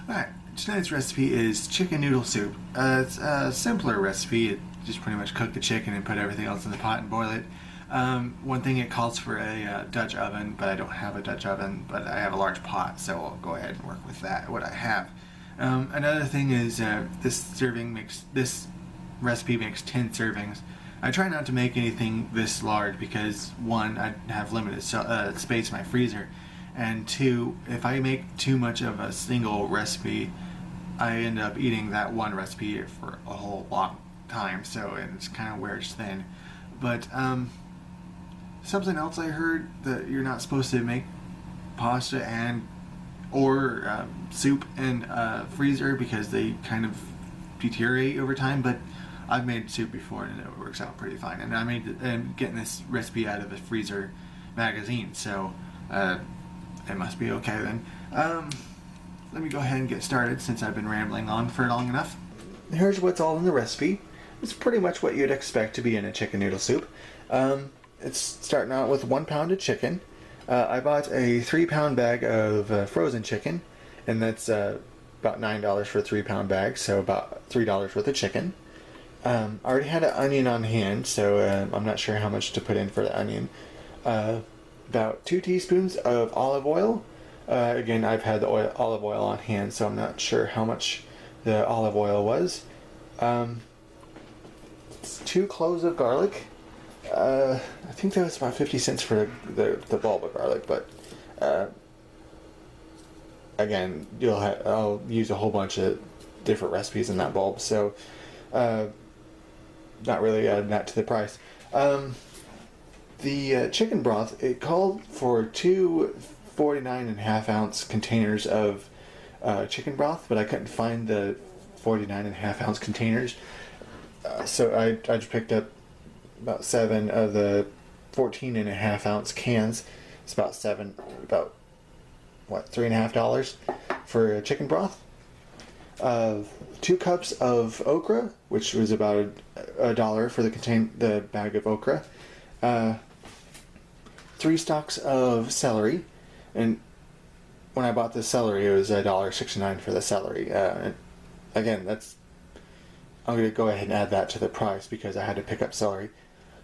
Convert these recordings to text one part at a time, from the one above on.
Alright, tonight's recipe is chicken noodle soup. It's a simpler recipe. It just pretty much cook the chicken and put everything else in the pot and boil it. One thing, it calls for a Dutch oven, but I don't have a Dutch oven, but I have a large pot, so I'll go ahead and work with that, what I have. Another thing is this recipe makes 10 servings. I try not to make anything this large because, one, I have limited space in my freezer, and two, if I make too much of a single recipe, I end up eating that one recipe for a whole long time, so it's kind of wears thin. But something else I heard, that you're not supposed to make pasta or soup in freezer because they kind of deteriorate over time, but I've made soup before and it works out pretty fine. And I'm getting this recipe out of a freezer magazine, so it must be okay then. Let me go ahead and get started since I've been rambling on for long enough. Here's what's all in the recipe. It's pretty much what you'd expect to be in a chicken noodle soup. It's starting out with 1 pound of chicken. I bought a 3-pound bag of frozen chicken, and that's about $9 for a 3-pound bag, so about $3 worth of chicken. I already had an onion on hand, so I'm not sure how much to put in for the onion. About 2 teaspoons of olive oil. Again, I've had the olive oil on hand, so I'm not sure how much the olive oil was. 2 cloves of garlic. I think that was about 50 cents for the bulb of garlic, but again, I'll use a whole bunch of different recipes in that bulb, so not really adding that to the price. The chicken broth, it called for 2 49.5 ounce containers of chicken broth, but I couldn't find the 49.5 ounce containers, so I just picked up about 7 of the 14.5 ounce cans. It's about $3.50 for chicken broth. 2 cups of okra, which was about $1 for the bag of okra. 3 stalks of celery, and when I bought the celery, it was $1.69 for the celery. Again, I'm going to go ahead and add that to the price because I had to pick up celery.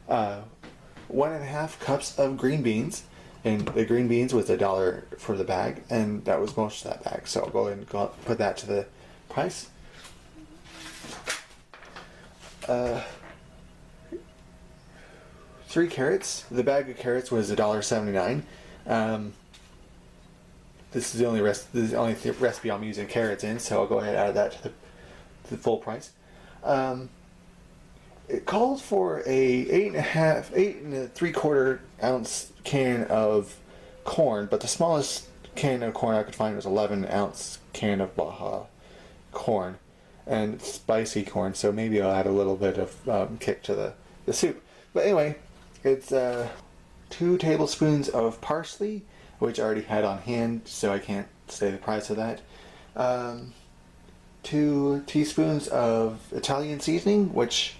1.5 cups of green beans, and the green beans was $1 for the bag, and that was most of that bag, so I'll go ahead and put that to the price. 3 carrots. The bag of carrots was $1.79. This is the only recipe I'm using carrots in, so I'll go ahead and add that to the full price. It calls for a 8 3/4 ounce can of corn, but the smallest can of corn I could find was 11 ounce can of Baja corn, and it's spicy corn, so maybe I'll add a little bit of kick to the soup. But anyway, it's 2 tablespoons of parsley, which I already had on hand, so I can't say the price of that. 2 teaspoons of Italian seasoning, which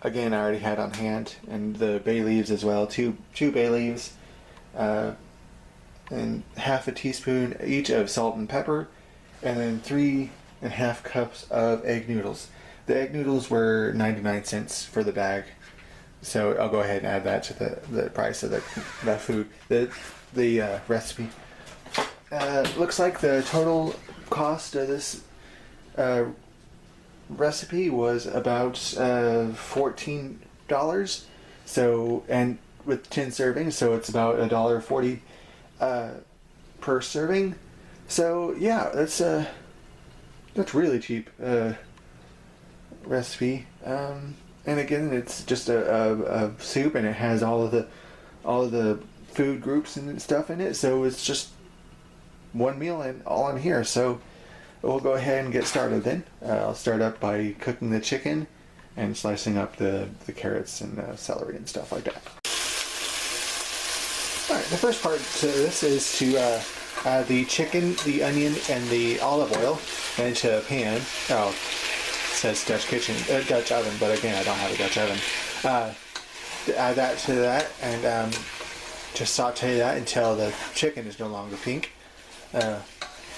again I already had on hand, and the bay leaves as well. 2 bay leaves, and half a teaspoon each of salt and pepper, and then 3.5 cups of egg noodles. The egg noodles were 99 cents for the bag, so I'll go ahead and add that to the price of the food, the recipe. Looks like the total cost of this recipe was about $14. So, and with 10 servings, so it's about $1.40 per serving. So yeah, that's really cheap recipe. And again, it's just a soup, and it has all of the food groups and stuff in it. So it's just one meal and all in here. So we'll go ahead and get started then. I'll start up by cooking the chicken and slicing up the carrots and celery and stuff like that. Alright, the first part to this is to add the chicken, the onion, and the olive oil into a pan. Oh, it says Dutch oven, but again, I don't have a Dutch oven. Add that to that, and just saute that until the chicken is no longer pink.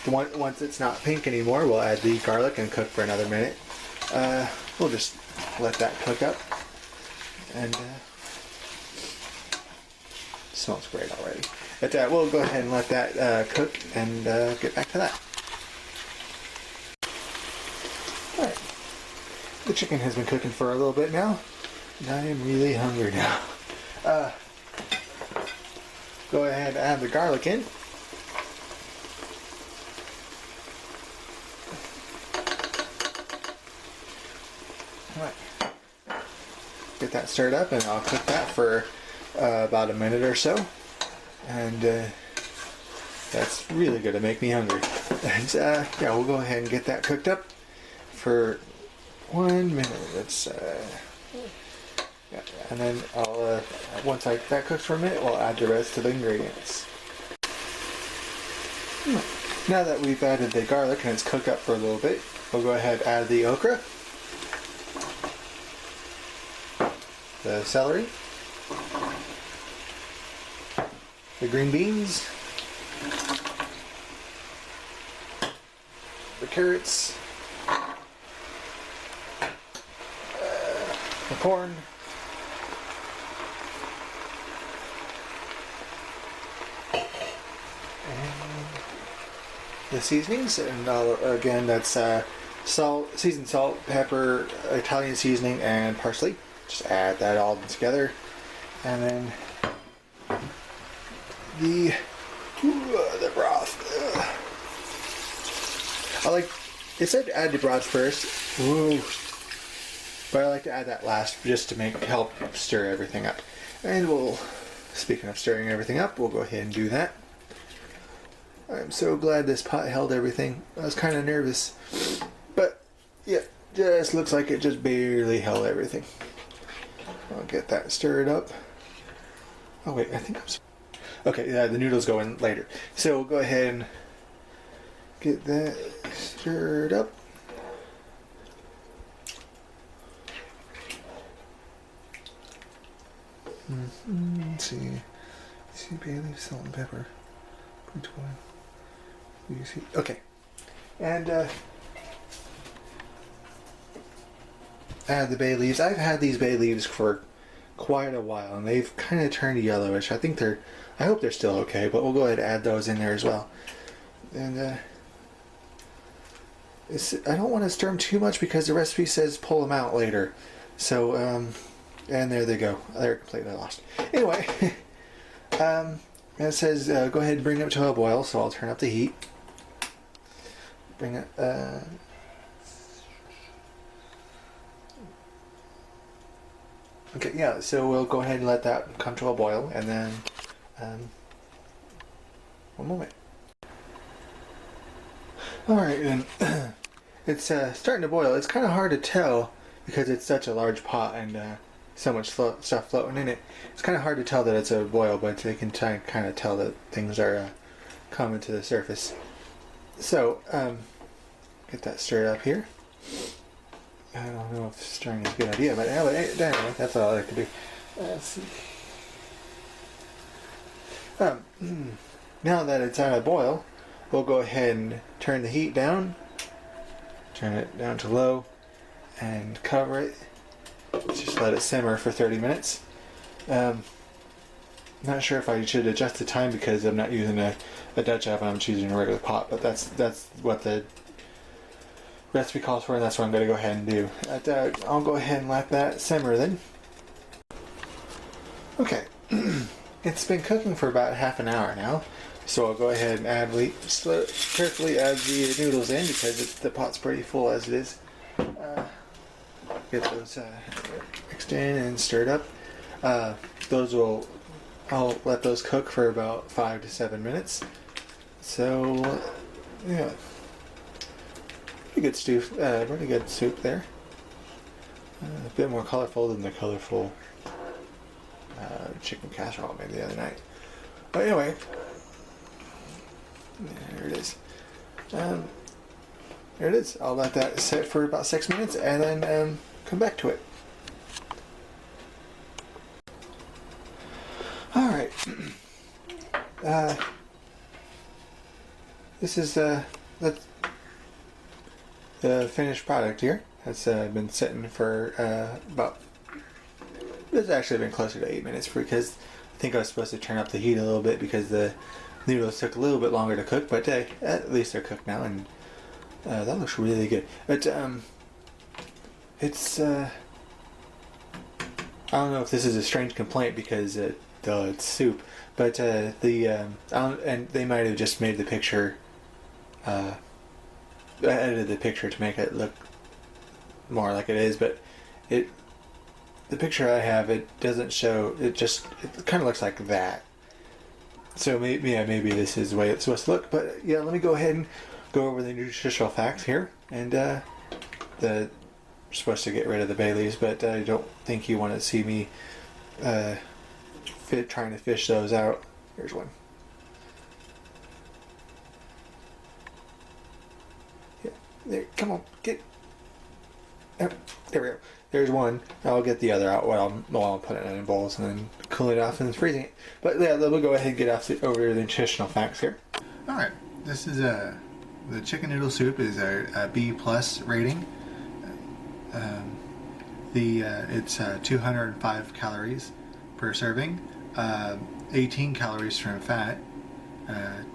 Once it's not pink anymore, we'll add the garlic and cook for another minute. We'll just let that cook up, and smells great already. But we'll go ahead and let that cook and get back to that. Alright, the chicken has been cooking for a little bit now, and I am really hungry now. Go ahead and add the garlic in. Alright, get that stirred up, and I'll cook that for about a minute or so. And that's really going to make me hungry. And yeah, we'll go ahead and get that cooked up for 1 minute. That's yeah, and then I'll once that cooks for a minute, we'll add the rest of the ingredients. Now that we've added the garlic and it's cooked up for a little bit, we'll go ahead and add the okra, the celery, the green beans, the carrots, the corn, and the seasonings. And again, that's salt, seasoned salt, pepper, Italian seasoning, and parsley. Just add that all together, and then the broth. It said to add the broth first. Ooh. But I like to add that last just to help stir everything up. And speaking of stirring everything up, we'll go ahead and do that. I'm so glad this pot held everything. I was kind of nervous, but yeah, just looks like it just barely held everything. I'll get that stirred up. Oh wait, I think I'm... Okay, the noodles go in later. So we'll go ahead and get that stirred up. Let's see, bay leaf, salt, and pepper. You see, okay, and add the bay leaves. I've had these bay leaves for quite a while, and they've kind of turned yellowish. I hope they're still okay, but we'll go ahead and add those in there as well. And I don't want to stir them too much because the recipe says pull them out later. So, and there they go. They're completely lost. Anyway, it says go ahead and bring it to a boil, so I'll turn up the heat. Bring it... Okay, yeah, so we'll go ahead and let that come to a boil, and then... one moment. Alright, and it's starting to boil. It's kind of hard to tell because it's such a large pot and so much stuff floating in it. It's kind of hard to tell that it's a boil, but they can kind of tell that things are coming to the surface. So, get that stirred up here. I don't know if stirring is a good idea, but anyway, that's all I like to do. Let's see. Now that it's on a boil, we'll go ahead and turn the heat down, turn it down to low, and cover it. Just let it simmer for 30 minutes. Not sure if I should adjust the time because I'm not using a Dutch oven, I'm just using a regular pot, but that's what the recipe calls for, and that's what I'm going to go ahead and do. I'll go ahead and let that simmer then. Okay. It's been cooking for about half an hour now, so I'll go ahead and carefully add the noodles in because the pot's pretty full as it is. Get those mixed in and stirred up. I'll let those cook for about 5 to 7 minutes. So, yeah, pretty good soup there. A bit more colorful than the colorful chicken casserole I made the other night. But anyway, there it is. There it is. I'll let that sit for about 6 minutes and then come back to it. Alright. this is that's the finished product here. That's been sitting for about. It's actually been closer to 8 minutes because I think I was supposed to turn up the heat a little bit because the noodles took a little bit longer to cook, but at least they're cooked now, and that looks really good. But it's I don't know if this is a strange complaint because it's soup, but and they might have just made the picture, edited the picture to make it look more like it is, but the picture I have, it doesn't show, it kind of looks like that. So maybe this is the way it's supposed to look, but yeah, let me go ahead and go over the nutritional facts here, and we're supposed to get rid of the bay leaves, but I don't think you want to see me trying to fish those out. Here's one. Yeah, there, come on, get. Oh, there we go. There's one. I'll get the other out while I'm putting it in bowls and then cooling it off and then freezing it. But yeah, we'll go ahead and get over the nutritional facts here. All right, this is the chicken noodle soup is a B+ rating. It's 205 calories per serving, 18 calories from fat,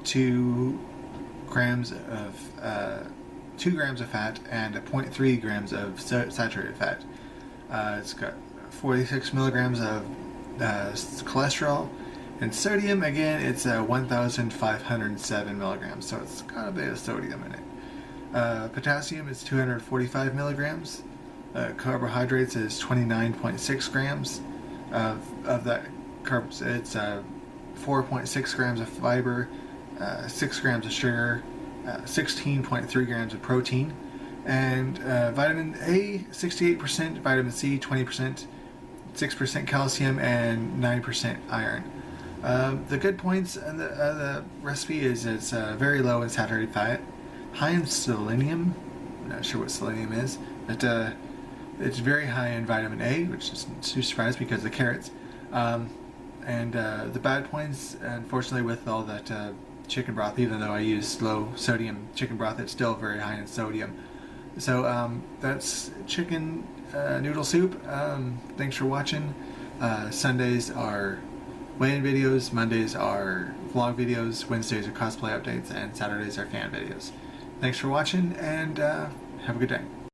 2 grams of fat, and 0.3 grams of saturated fat. It's got 46 milligrams of cholesterol, and sodium, again, it's 1,507 milligrams, so it's got a bit of sodium in it. Potassium is 245 milligrams. Carbohydrates is 29.6 grams. Of that carbs, it's 4.6 grams of fiber, 6 grams of sugar, 16.3 grams of protein, and vitamin A 68%, vitamin C 20%, 6% calcium, and 9% iron. The good points in the recipe is it's very low in saturated fat, high in selenium. I'm not sure what selenium is, but it's very high in vitamin A, which is too surprised because of the carrots. And the bad points, unfortunately, with all that chicken broth, even though I use low sodium chicken broth, it's still very high in sodium. So that's chicken noodle soup. Thanks for watching. Sundays are weigh-in videos, Mondays are vlog videos, Wednesdays are cosplay updates, and Saturdays are fan videos. Thanks for watching, and have a good day.